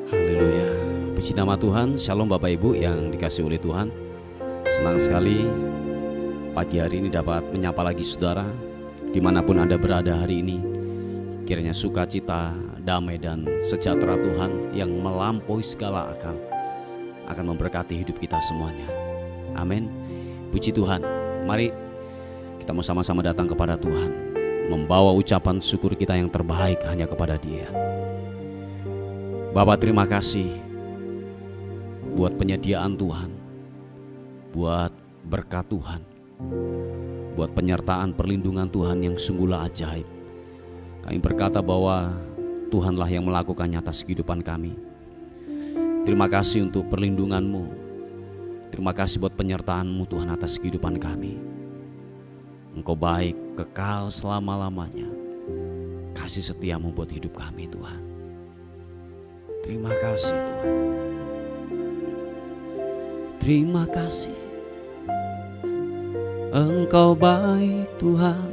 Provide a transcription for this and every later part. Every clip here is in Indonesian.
Haleluya. Puji nama Tuhan. Shalom Bapak Ibu yang dikasihi oleh Tuhan. Senang sekali pagi hari ini dapat menyapa lagi saudara dimanapun Anda berada hari ini. Kiranya sukacita, damai dan sejahtera Tuhan yang melampaui segala akal akan memberkati hidup kita semuanya. Amin. Puji Tuhan. Mari kita mau sama-sama datang kepada Tuhan, membawa ucapan syukur kita yang terbaik hanya kepada Dia. Bapak, terima kasih buat penyediaan Tuhan, buat berkat Tuhan, buat penyertaan perlindungan Tuhan yang sungguhlah ajaib. Kami berkata bahwa Tuhanlah yang melakukannya atas kehidupan kami. Terima kasih untuk perlindungan-Mu. Terima kasih buat penyertaan-Mu Tuhan atas kehidupan kami. Engkau baik, kekal selama-lamanya. Kasih setia-Mu buat hidup kami Tuhan. Terima kasih Tuhan. Terima kasih. Engkau baik Tuhan.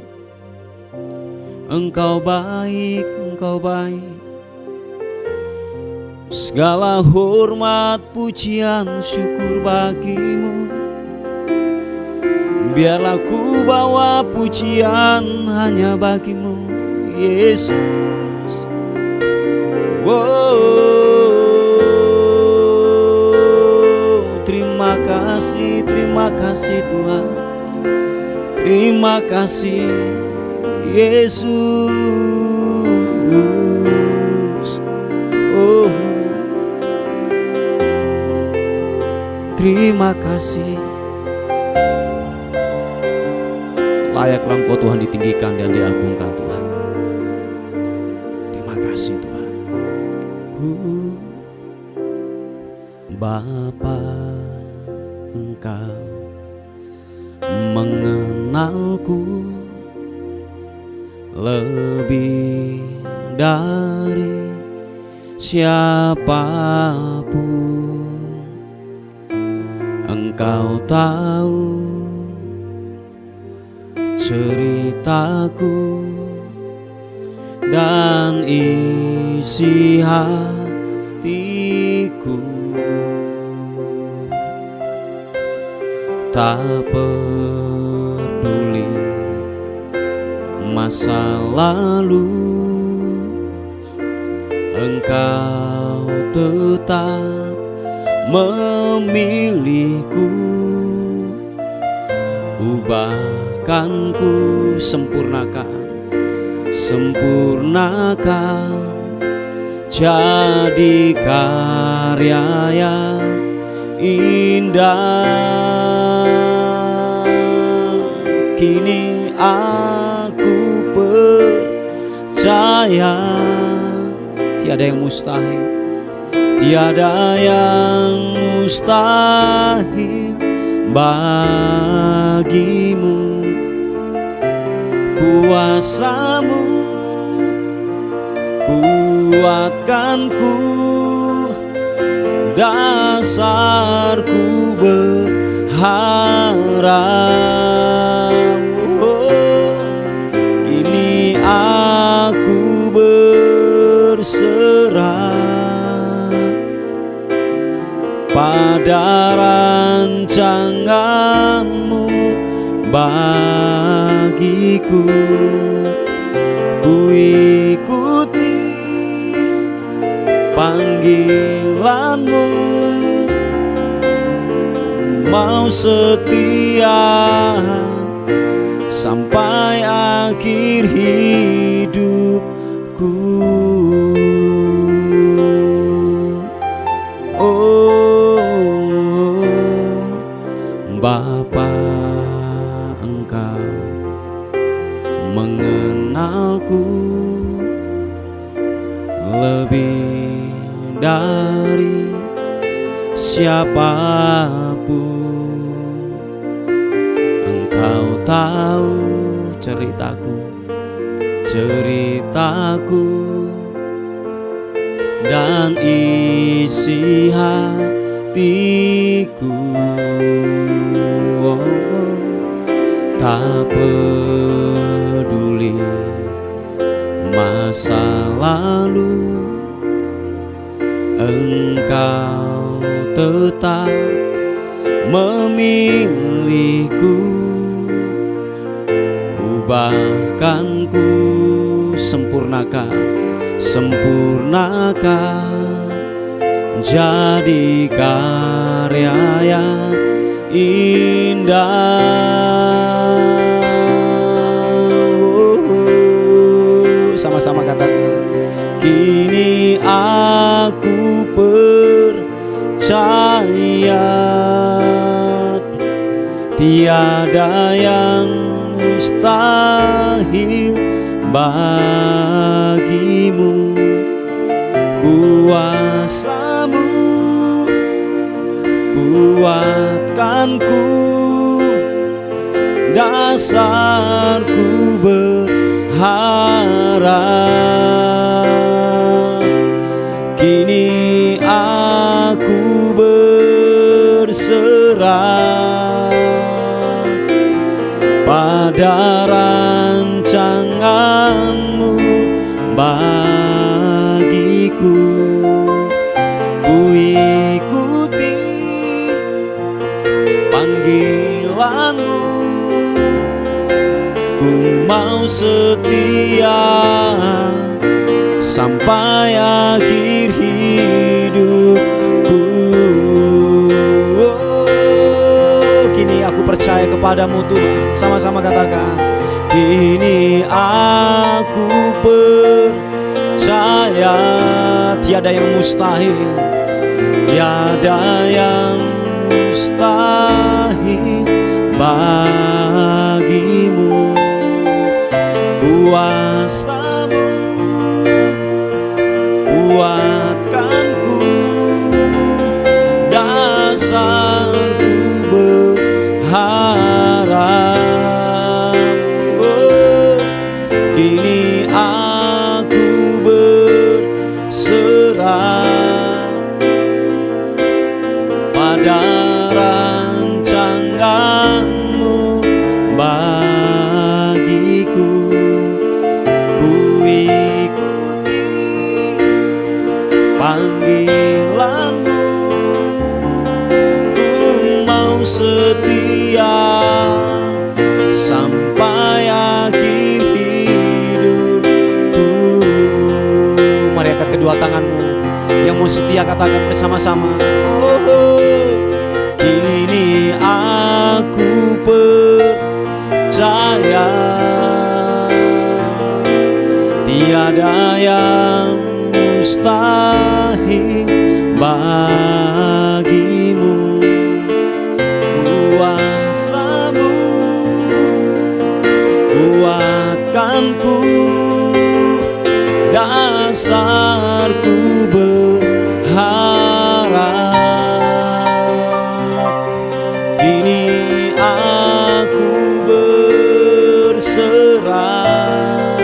Engkau baik, Engkau baik. Segala hormat, pujian, syukur bagimu. Biarlah ku bawa pujian hanya bagimu, Yesus. Wow. Terima kasih Tuhan. Terima kasih Yesus. Oh. Terima kasih. Layaklah Engkau Tuhan ditinggikan dan diagungkan Tuhan. Terima kasih Tuhan. Bapa, Engkau mengenalku lebih dari siapapun. Engkau tahu ceritaku dan isi hatiku. Tak peduli masa lalu, Engkau tetap memilihku. Ubahkan ku, sempurnakan jadi karya yang indah. Kini aku percaya tiada yang mustahil, tiada yang mustahil bagimu. Kuasa-Mu kuatkanku, dasarku berharap. Oh, kini aku berserah pada rancangan-Mu bagiku. Ku ikuti panggilan-Mu, mau setia sampai akhir hidupku. Oh, Bapa, Engkau mengenalku lebih dari siapapun. Engkau tahu ceritaku dan isi hatiku. Oh, tak peduli masa lalu, Engkau tetap memilihku, ubahkan ku, sempurnakan jadi karya yang indah. Sama-sama katakan, kini aku percaya tiada yang mustahil bagimu. Kuasamu kuatkanku, dasarku berharap. Kini aku berserah pada rancanganmu bagiku. Ku ikuti panggilanmu, ku mau setia sampai akhir hidupku. Kini aku percaya kepadamu Tuhan. Sama-sama katakan, kini aku percaya tiada yang mustahil, tiada yang mustahil bagimu. Kuasamu kuatkanku, dasarku berharap. Kini aku berserah pada rancanganmu bagiku. Ku ikuti panggilanmu, ku mau setia sampai akhir hidupku. Mari angkat kedua tanganmu, yang mau setia katakan bersama-sama. Kini aku percaya tiada yang mustahil bagimu. Kuasamu kuatkanku, dasarku berharap. Kini aku berserah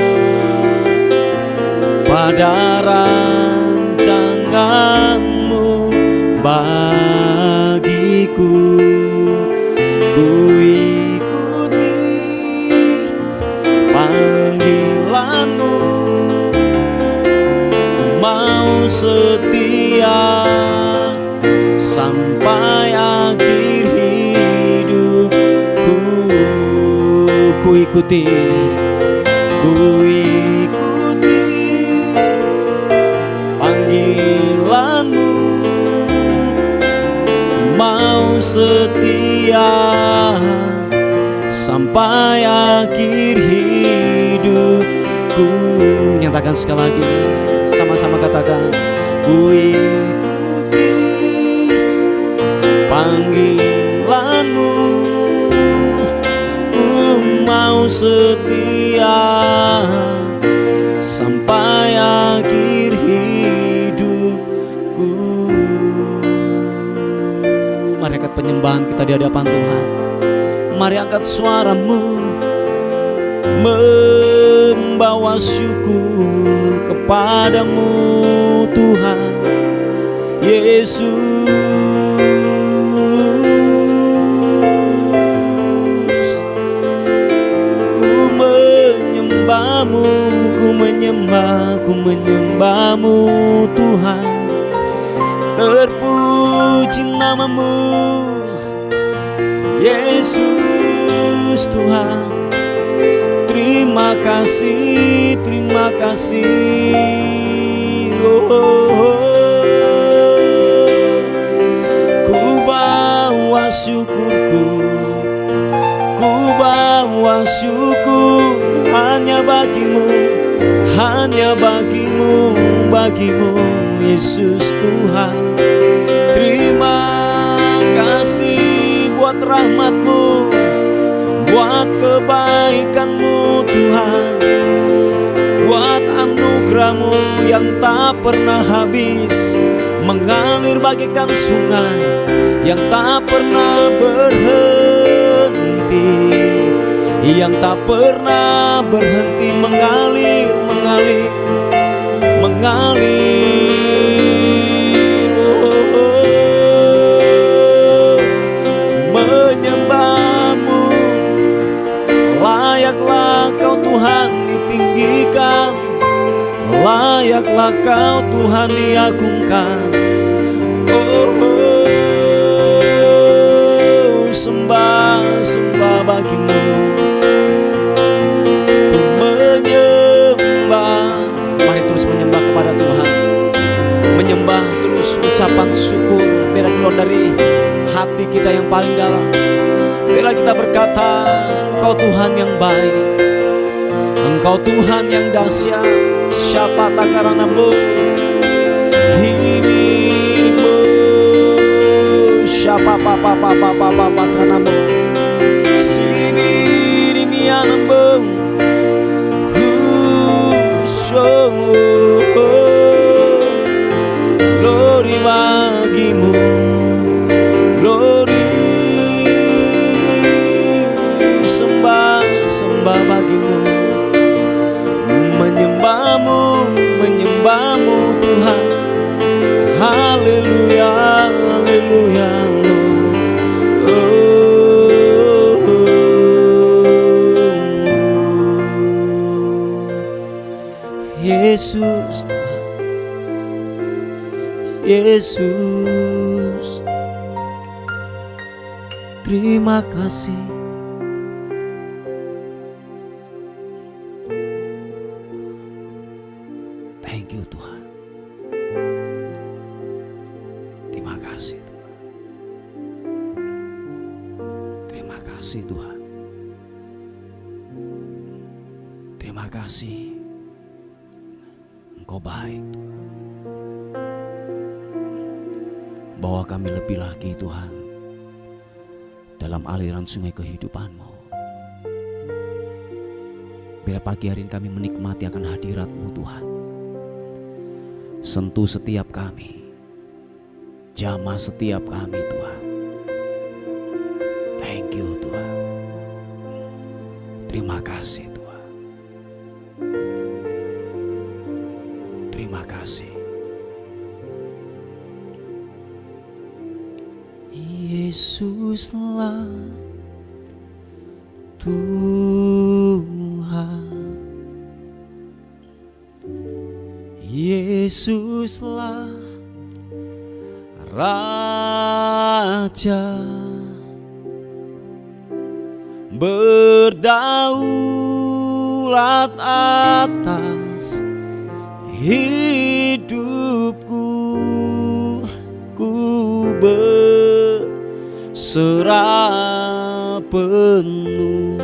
pada rancanganmu bagiku. Ku ikuti panggilanmu, ku mau setia sampai akhir hidupku. Ku ikuti panggilanmu, mau setia sampai akhir hidupku. Nyatakan sekali lagi, sama-sama katakan, ku ikuti panggilanmu, ku mau setia sampai akhir hidupku. Mari angkat penyembahan kita di hadapan Tuhan. Mari angkat suaramu, membawa syukur kepadamu Tuhan Yesus. Ku menyembahmu, ku menyembahmu Tuhan. Terpuji namamu Yesus Tuhan. Terima kasih, terima kasih. Ku bawa syukurku, ku bawa syukur hanya bagimu, hanya bagimu, bagimu Yesus Tuhan. Terima kasih buat rahmat-Mu, buat kebaikan-Mu Tuhan, buat anugerah-Mu yang tak pernah habis, mengalir bagaikan sungai yang tak pernah berhenti, yang tak pernah berhenti, mengalir, mengalir, mengalir. Menyembah-Mu, layaklah Kau Tuhan ditinggikan, layaklah Kau Tuhan diagungkan. Sembah, sembah bagimu. Ku menyembah. Mari terus menyembah kepada Tuhan. Menyembah terus ucapan syukur biar keluar dari hati kita yang paling dalam. Bila kita berkata Engkau Tuhan yang baik, Engkau Tuhan yang dahsyat. Siapa takaranamu hirimu, siapa papa kanamu sini rimianamu glory bagimu, glory, sembah, sembah bagimu. Menyembah-Mu, menyembah-Mu Tuhan. Haleluya, haleluya. Yesus, Yesus, terima kasih. Thank you Tuhan. Terima kasih Tuhan. Terima kasih Tuhan. Terima kasih. Engkau baik Tuhan. Bawa kami lebih lagi Tuhan dalam aliran sungai kehidupan-Mu. Biar pagi hari ini kami menikmati akan hadirat-Mu Tuhan. Sentuh setiap kami, jamah setiap kami Tuhan. Thank you Tuhan. Terima kasih Tuhan. Terima kasih. Yesuslah Tuhan, Yesuslah Raja, berdaulat atas hidupku, ku berserah penuh.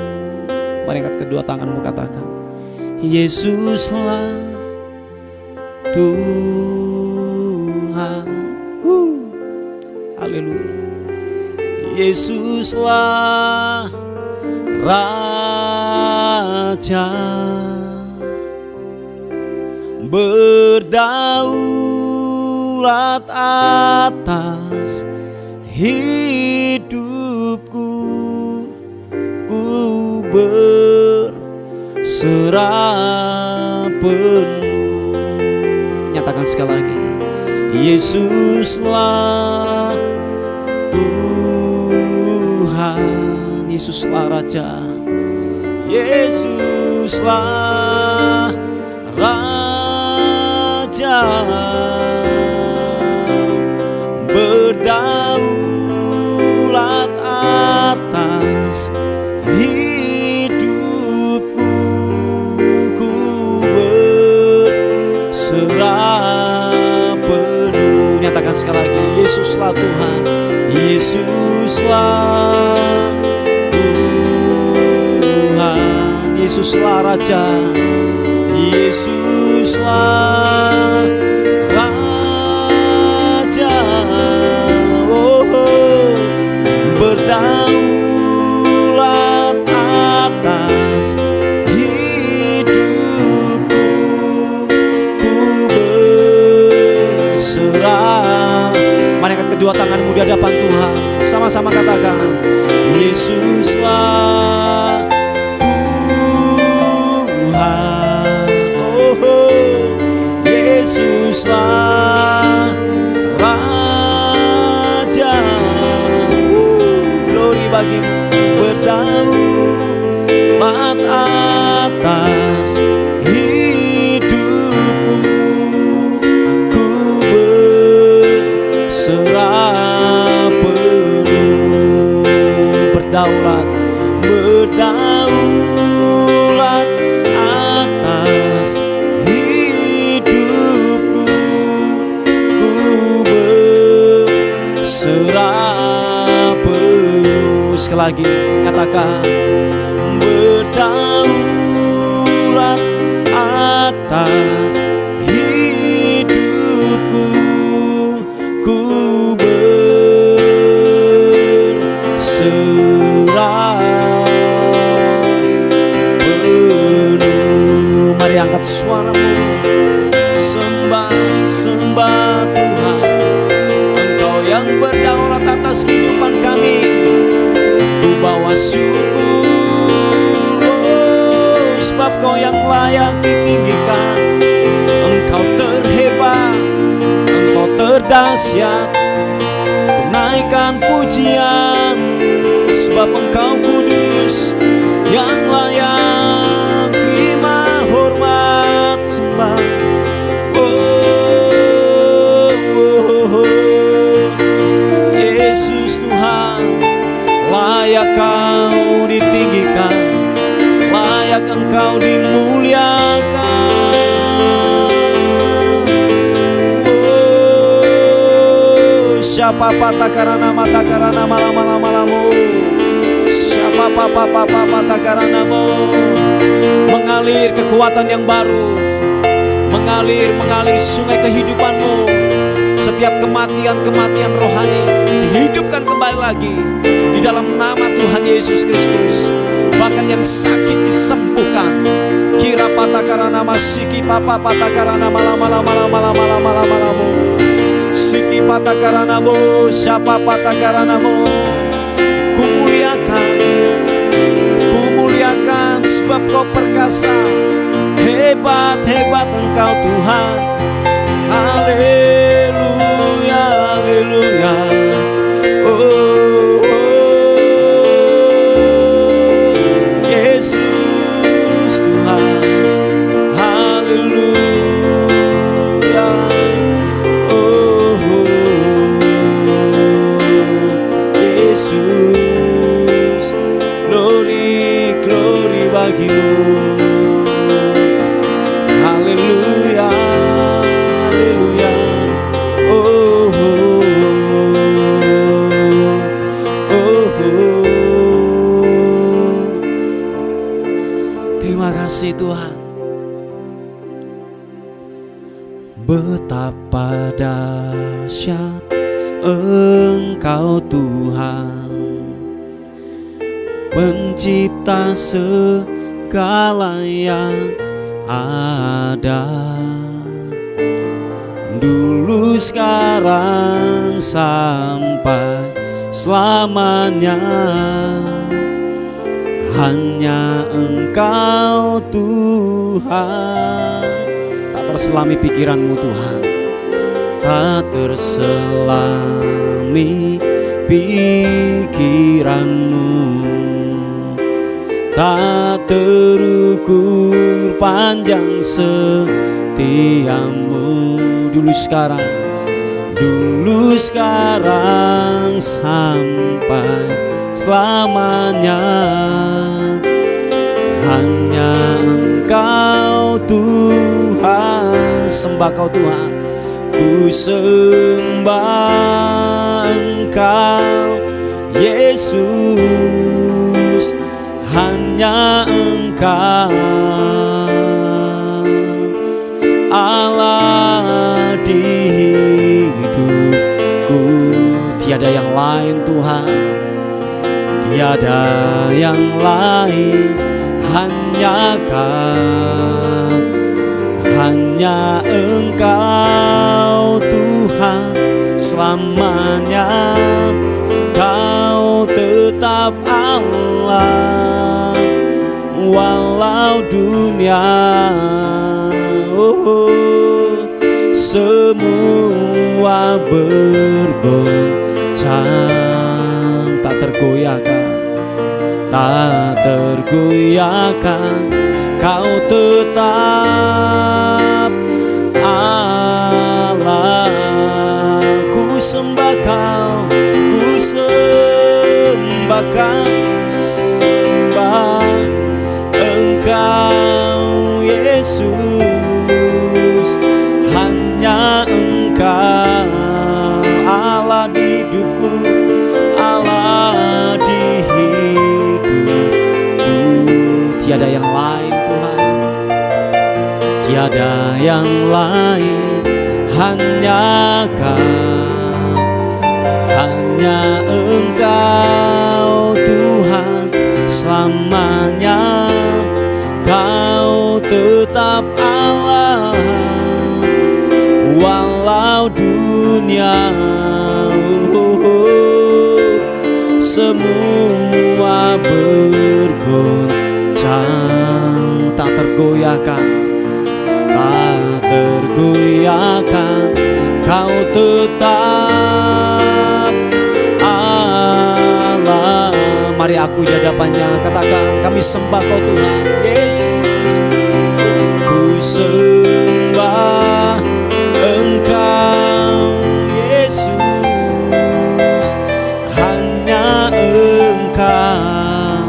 Mari angkat kedua tanganmu, katakan Yesuslah Tuhan. Haleluya. Yesuslah Raja, berdaulat atas hidupku, ku berserah penuh. Nyatakan sekali lagi, Yesuslah Tuhan, Yesuslah Raja, Yesuslah Raja, Katakan sekali lagi, Yesuslah Tuhan, Yesuslah Tuhan, Yesuslah Raja, Yesuslah Raja. Oh, berdaulat atas hidupku, ku berserah. Mari angkat kedua tanganmu di hadapan Tuhan, sama-sama katakan, Yesuslah Tuhan. Oh, Yesuslah Raja. Glory bagimu, berdaulat atas hidupku, ku berserah penuh. Berdaulat, berdaulat atas hidupku, ku berserah penuh. Sekali lagi katakan, berdaulat atas hidupku, ku berserah penuh. Mari angkat suaramu, sembah, sembah Tuhan. Engkau yang berdaulat atas kehidupan kami, ku bawa syukur. Oh, sebab Kau yang layak ditinggikan. Engkau terhebat, Engkau terdahsyat. Ku naikkan pujian, sebab Engkau kudus, yang layak terima hormat sembah. Oh, oh, oh. Yesus Tuhan, layak Kau ditinggikan, layak Engkau dimuliakan. Oh, siapa patakarana matakarana malam-malam-malamu, siapa papa takaranamu. Mengalir kekuatan yang baru, mengalir sungai kehidupanmu. Setiap kematian rohani dihidupkan kembali lagi di dalam nama Tuhan Yesus Kristus. Bahkan yang sakit disembuhkan. Kira patakarana masiki papa patakarana malam-malam-malamu. Siki patakaranamu, siapa patakaranamu. Kumuliakan sebab Kau perkasa. Hebat Engkau Tuhan. Haleluya, haleluya. Oh, Yesus Tuhan. Haleluya. Oh, Yesus. Glory, glory bagimu. Haleluya, haleluya. Oh, terima kasih Tuhan. Betapa dahsyat Engkau Tuhan, pencipta segala yang ada, dulu sekarang sampai selamanya. Hanya Engkau Tuhan. Tak terselami pikiranmu Tuhan, tak terselami pikiranmu, tak terukur panjang setiamu. Dulu sekarang sampai selamanya. Hanya Engkau Tuhan, sembah Kau Tuhan. ku sembah Engkau Yesus, hanya Engkau Allah di hidupku. Tiada yang lain Tuhan, tiada yang lain, hanya Kau, hanya Engkau Tuhan selamanya. Kau tetap Allah walau dunia semua bergoncang, tak tergoyahkan, tak tergoyahkan. Kau tetap Allah. Ku sembah Kau, ku sembah Kau, sembah Engkau Yesus, hanya Engkau Allah di hidupku, Allah di hidupku. Tiada yang lain Tuhan, tiada yang lain, hanya Kau, hanya Engkau Tuhan selamanya. Kau tetap Allah walau dunia semua bergoncang, tak tergoyahkan, tak tergoyahkan. Kau tetap Allah. Mari aku di hadapannya katakan, kami sembah Kau Tuhan Yesus. Ku sembah Engkau Yesus, hanya Engkau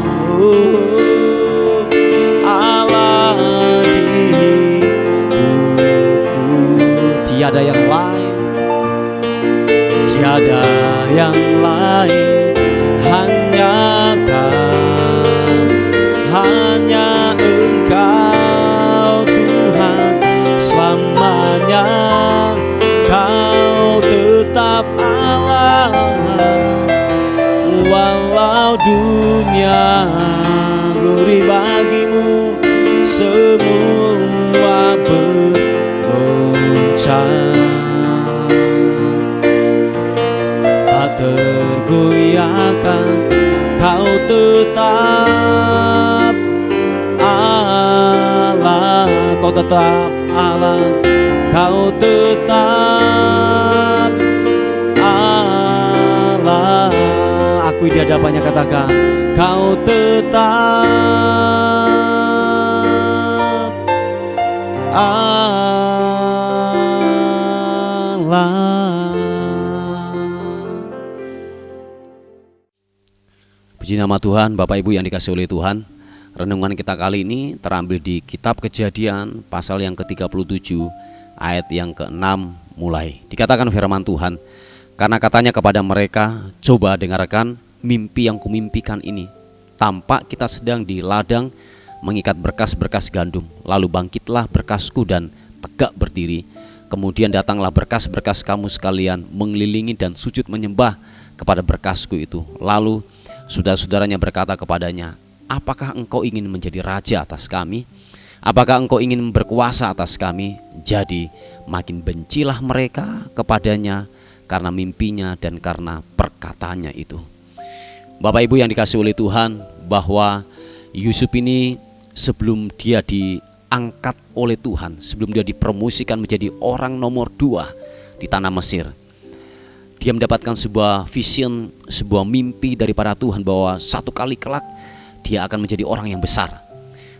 Allah di hidupku. Tiada yang lain, tiada yang lain, hanya Kau, hanya Engkau Tuhan selamanya. Kau tetap Allah walau dunia. Glory bagimu, semua bergoncang, tak tergoyahkan. Kau tetap Allah, Kau tetap Allah, Kau tetap Allah. Aku di hadapannya katakan, Kau tetap Allah. Puji nama Tuhan. Bapak Ibu yang dikasihi oleh Tuhan, renungan kita kali ini terambil di kitab Kejadian pasal yang ke-37 ayat yang ke-6 mulai. Dikatakan firman Tuhan, karena katanya kepada mereka, coba dengarkan mimpi yang kumimpikan ini. Tampak kita sedang di ladang mengikat berkas-berkas gandum. Lalu bangkitlah berkasku dan tegak berdiri. Kemudian datanglah berkas-berkas kamu sekalian mengelilingi dan sujud menyembah kepada berkasku itu. Lalu saudara-saudaranya berkata kepadanya, apakah engkau ingin menjadi raja atas kami? Apakah engkau ingin berkuasa atas kami? Jadi makin bencilah mereka kepadanya karena mimpinya dan karena perkataannya itu. Bapak Ibu yang dikasihi oleh Tuhan, bahwa Yusuf ini sebelum dia diangkat oleh Tuhan, sebelum dia dipromosikan menjadi orang nomor 2 di tanah Mesir, dia mendapatkan sebuah vision, sebuah mimpi daripada Tuhan bahwa satu kali kelak dia akan menjadi orang yang besar.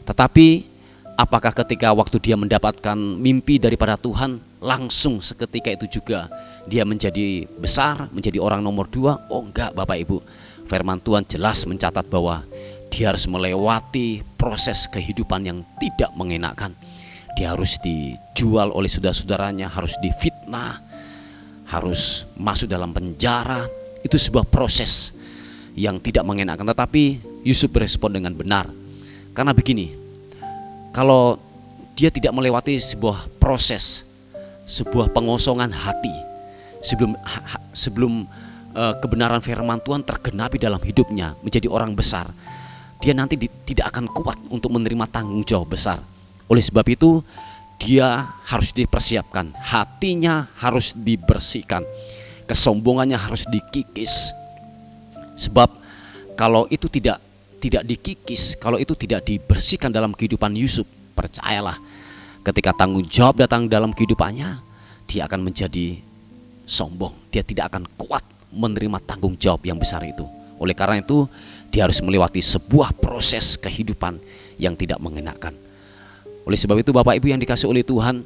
Tetapi apakah ketika waktu dia mendapatkan mimpi daripada Tuhan, langsung seketika itu juga dia menjadi besar, menjadi orang nomor 2? Oh enggak Bapak Ibu. Firman Tuhan jelas mencatat bahwa dia harus melewati proses kehidupan yang tidak mengenakan. dia harus dijual oleh saudara-saudaranya, harus difitnah, harus masuk dalam penjara. Itu sebuah proses yang tidak mengenakan, tetapi Yusuf berespon dengan benar. Karena begini, kalau dia tidak melewati sebuah proses, sebuah pengosongan hati sebelum kebenaran firman Tuhan tergenapi dalam hidupnya, menjadi orang besar, dia nanti tidak akan kuat untuk menerima tanggung jawab besar. Oleh sebab itu dia harus dipersiapkan, hatinya harus dibersihkan, kesombongannya harus dikikis. Sebab kalau itu tidak dikikis, kalau itu tidak dibersihkan dalam kehidupan Yusuf, percayalah, ketika tanggung jawab datang dalam kehidupannya, dia akan menjadi sombong. Dia tidak akan kuat menerima tanggung jawab yang besar itu. Oleh karena itu, dia harus melewati sebuah proses kehidupan yang tidak mengenakan. Oleh sebab itu, Bapak Ibu yang dikasihi oleh Tuhan,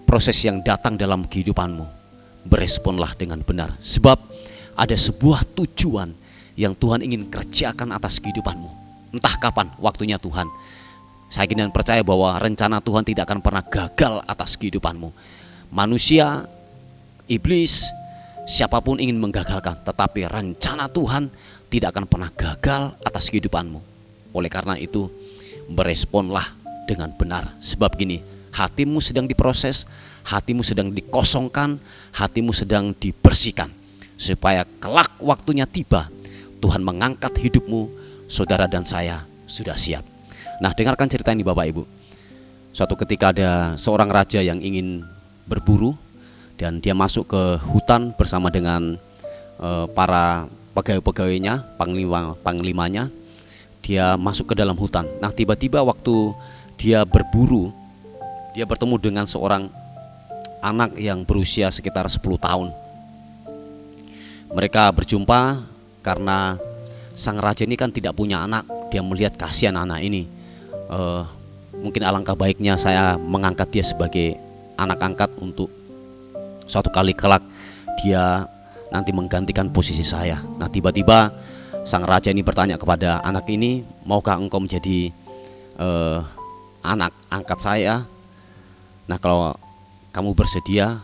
proses yang datang dalam kehidupanmu, beresponlah dengan benar. Sebab ada sebuah tujuan yang Tuhan ingin kerjakan atas kehidupanmu. Entah kapan waktunya Tuhan. Saya yakin dan percaya bahwa rencana Tuhan tidak akan pernah gagal atas kehidupanmu. Manusia, iblis, siapapun ingin menggagalkan, tetapi rencana Tuhan tidak akan pernah gagal atas kehidupanmu. Oleh karena itu, beresponlah dengan benar. Sebab gini, hatimu sedang diproses, hatimu sedang dikosongkan, hatimu sedang dibersihkan, supaya kelak waktunya tiba, Tuhan mengangkat hidupmu. Saudara dan saya sudah siap. Nah, dengarkan cerita ini Bapak Ibu. Suatu ketika ada seorang raja yang ingin berburu, dan dia masuk ke hutan bersama dengan para pegawai-pegawainya, panglimanya. Dia masuk ke dalam hutan. Nah, tiba-tiba waktu dia berburu, dia bertemu dengan seorang anak yang berusia sekitar 10 tahun. Mereka berjumpa karena sang raja ini kan tidak punya anak. Dia melihat kasihan anak ini. Mungkin alangkah baiknya saya mengangkat dia sebagai anak angkat untuk suatu kali kelak dia nanti menggantikan posisi saya. Nah, tiba-tiba sang raja ini bertanya kepada anak ini, maukah engkau menjadi anak angkat saya? Nah, kalau kamu bersedia,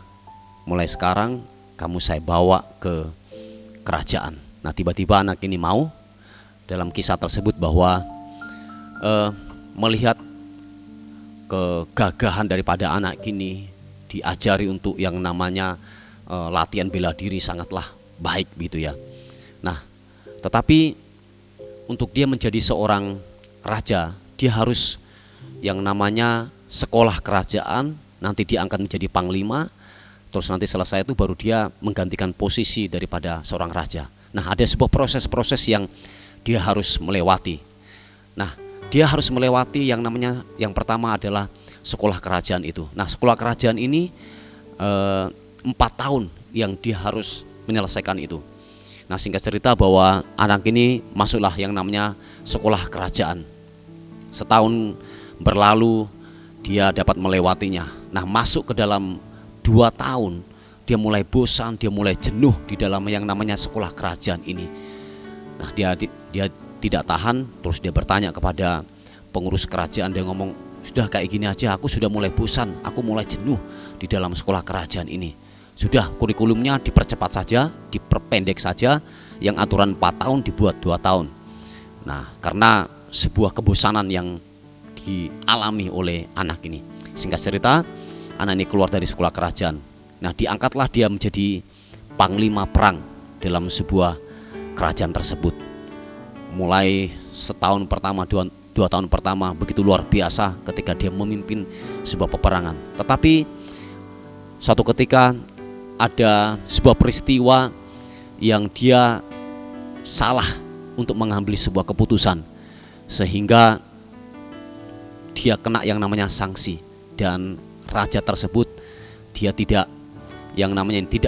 mulai sekarang kamu saya bawa ke kerajaan. Nah, tiba-tiba anak ini mau. Dalam kisah tersebut bahwa melihat kegagahan daripada anak ini, diajari untuk yang namanya latihan bela diri sangatlah baik gitu ya. Nah, tetapi untuk dia menjadi seorang raja, dia harus yang namanya sekolah kerajaan, nanti diangkat menjadi panglima, terus nanti selesai itu baru dia menggantikan posisi daripada seorang raja. Nah, ada sebuah proses-proses yang dia harus melewati. Nah, dia harus melewati yang namanya, yang pertama adalah sekolah kerajaan itu. Nah, sekolah kerajaan ini 4 tahun yang dia harus menyelesaikan itu. Nah, singkat cerita bahwa anak ini masuklah yang namanya sekolah kerajaan. Setahun berlalu, dia dapat melewatinya. Nah, masuk ke dalam 2 tahun, dia mulai bosan, dia mulai jenuh di dalam yang namanya sekolah kerajaan ini. Nah, dia tidak tahan, terus dia bertanya kepada pengurus kerajaan. Dia ngomong, sudah kayak gini aja, aku sudah mulai bosan, aku mulai jenuh di dalam sekolah kerajaan ini. Sudah, kurikulumnya dipercepat saja, diperpendek saja, yang aturan 4 tahun dibuat 2 tahun. Nah, karena sebuah kebosanan yang dialami oleh anak ini. Singkat cerita, anak ini keluar dari sekolah kerajaan. Nah, diangkatlah dia menjadi panglima perang dalam sebuah kerajaan tersebut. Mulai setahun pertama, dua tahun pertama begitu luar biasa ketika dia memimpin sebuah peperangan. Tetapi suatu ketika ada sebuah peristiwa yang dia salah untuk mengambil sebuah keputusan, sehingga dia kena yang namanya sanksi. Dan raja tersebut dia tidak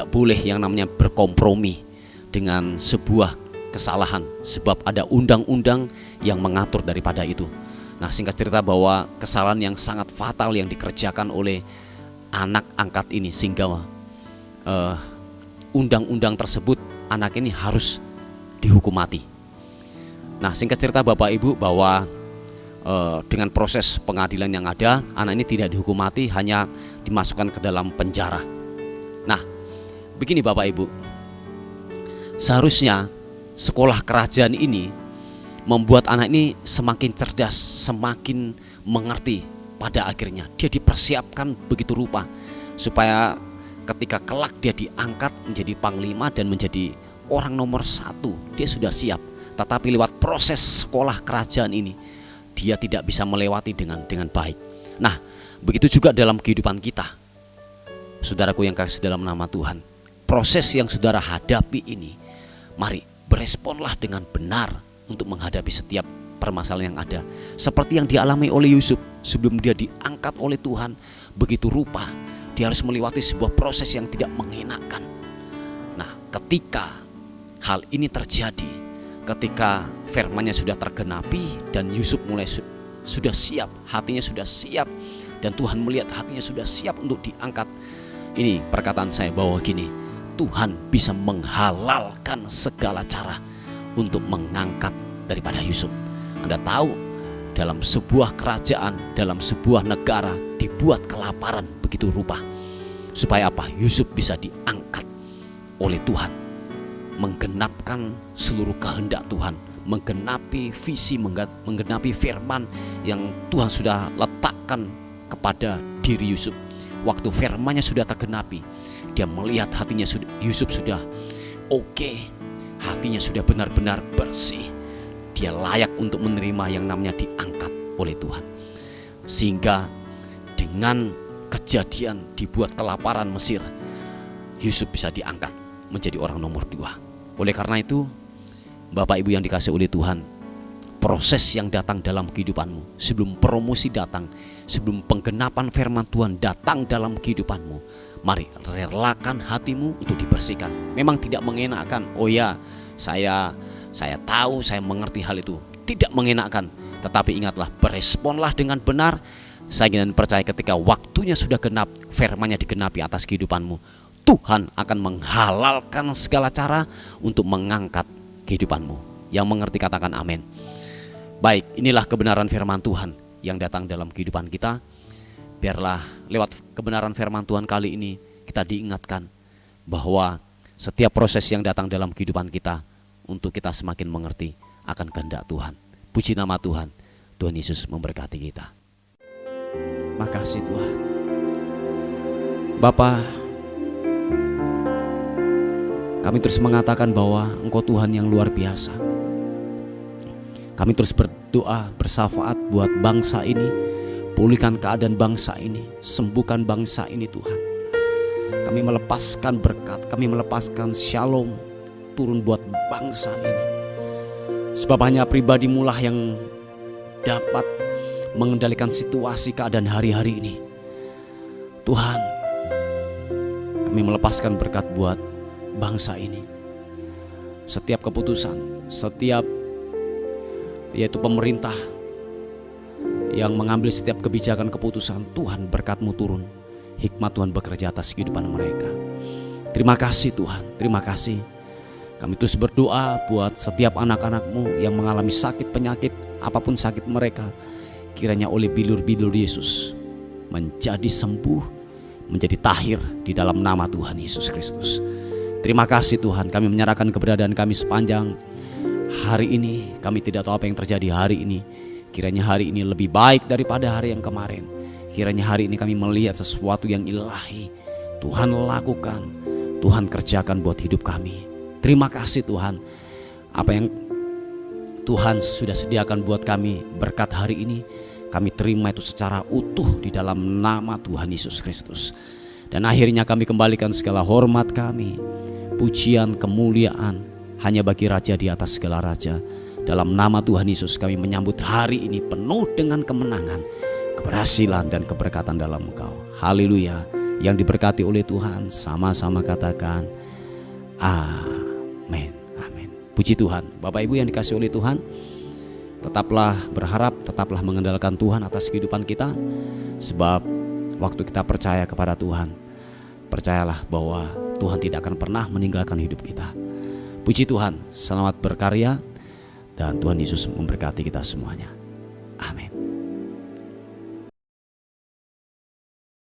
boleh yang namanya berkompromi dengan sebuah kesalahan, sebab ada undang-undang yang mengatur daripada itu. Nah, singkat cerita bahwa kesalahan yang sangat fatal yang dikerjakan oleh anak angkat ini, sehingga undang-undang tersebut anak ini harus dihukum mati. Nah, singkat cerita Bapak Ibu bahwa dengan proses pengadilan yang ada, anak ini tidak dihukum mati, hanya dimasukkan ke dalam penjara. Nah, begini Bapak Ibu, seharusnya sekolah kerajaan ini membuat anak ini semakin cerdas, semakin mengerti. Pada akhirnya dia dipersiapkan begitu rupa supaya ketika kelak dia diangkat menjadi panglima dan menjadi orang nomor 1, dia sudah siap. Tetapi lewat proses sekolah kerajaan ini, dia tidak bisa melewati dengan baik. Nah, begitu juga dalam kehidupan kita, saudaraku yang kasih dalam nama Tuhan. Proses yang saudara hadapi ini, mari beresponlah dengan benar untuk menghadapi setiap permasalahan yang ada. Seperti yang dialami oleh Yusuf sebelum dia diangkat oleh Tuhan, begitu rupa dia harus melewati sebuah proses yang tidak mengenakan. Nah, ketika hal ini terjadi, ketika firman-Nya sudah tergenapi dan Yusuf mulai sudah siap, hatinya sudah siap, dan Tuhan melihat hatinya sudah siap untuk diangkat. Ini perkataan saya bahwa gini, Tuhan bisa menghalalkan segala cara untuk mengangkat daripada Yusuf. Anda tahu, dalam sebuah kerajaan, dalam sebuah negara dibuat kelaparan begitu rupa. Supaya apa? Yusuf bisa diangkat oleh Tuhan, menggenapkan seluruh kehendak Tuhan, menggenapi visi, menggenapi firman yang Tuhan sudah letakkan kepada diri Yusuf. Waktu firman-Nya sudah tergenapi, dia melihat hatinya Yusuf sudah oke, hatinya sudah benar-benar bersih. Dia layak untuk menerima yang namanya diangkat oleh Tuhan. Sehingga dengan kejadian dibuat kelaparan Mesir, Yusuf bisa diangkat menjadi orang nomor 2. Oleh karena itu, Bapak Ibu yang dikasihi oleh Tuhan, proses yang datang dalam kehidupanmu, sebelum promosi datang, sebelum penggenapan firman Tuhan datang dalam kehidupanmu, mari relakan hatimu untuk dibersihkan. Memang tidak mengenakan. Oh ya, saya tahu, saya mengerti hal itu. Tidak mengenakan. Tetapi ingatlah, beresponlah dengan benar. Saya ingin percaya ketika waktunya sudah genap, firman-Nya digenapi atas kehidupanmu, Tuhan akan menghalalkan segala cara untuk mengangkat kehidupanmu. Yang mengerti katakan amin. Baik, inilah kebenaran firman Tuhan yang datang dalam kehidupan kita. Biarlah lewat kebenaran firman Tuhan kali ini kita diingatkan bahwa setiap proses yang datang dalam kehidupan kita untuk kita semakin mengerti akan kehendak Tuhan. Puji nama Tuhan. Tuhan Yesus memberkati kita. Makasih Tuhan. Bapa, kami terus mengatakan bahwa Engkau Tuhan yang luar biasa. Kami terus berdoa, bersyafaat buat bangsa ini. Pulihkan keadaan bangsa ini, sembuhkan bangsa ini Tuhan. Kami melepaskan berkat, kami melepaskan shalom turun buat bangsa ini. Sebab hanya pribadi-Mu lah yang dapat mengendalikan situasi keadaan hari-hari ini. Tuhan, kami melepaskan berkat buat bangsa ini. Setiap keputusan, setiap yaitu pemerintah yang mengambil setiap kebijakan keputusan, Tuhan berkat-Mu turun, hikmat Tuhan bekerja atas kehidupan mereka. Terima kasih Tuhan, terima kasih. Kami terus berdoa buat setiap anak-anak-Mu yang mengalami sakit penyakit, apapun sakit mereka, kiranya oleh bilur-bilur Yesus menjadi sembuh, menjadi tahir di dalam nama Tuhan Yesus Kristus. Terima kasih Tuhan, kami menyerahkan keberadaan kami sepanjang hari ini. Kami tidak tahu apa yang terjadi hari ini. Kiranya hari ini lebih baik daripada hari yang kemarin. Kiranya hari ini kami melihat sesuatu yang ilahi Tuhan lakukan, Tuhan kerjakan buat hidup kami. Terima kasih Tuhan, apa yang Tuhan sudah sediakan buat kami berkat hari ini, kami terima itu secara utuh di dalam nama Tuhan Yesus Kristus. Dan akhirnya kami kembalikan segala hormat kami, pujian, kemuliaan hanya bagi Raja di atas segala raja. Dalam nama Tuhan Yesus kami menyambut hari ini penuh dengan kemenangan, keberhasilan dan keberkatan dalam Engkau. Haleluya. Yang diberkati oleh Tuhan sama-sama katakan amin. Amin. Puji Tuhan. Bapak Ibu yang dikasihi oleh Tuhan, tetaplah berharap, tetaplah mengandalkan Tuhan atas kehidupan kita. Sebab waktu kita percaya kepada Tuhan, percayalah bahwa Tuhan tidak akan pernah meninggalkan hidup kita. Puji Tuhan, selamat berkarya dan Tuhan Yesus memberkati kita semuanya.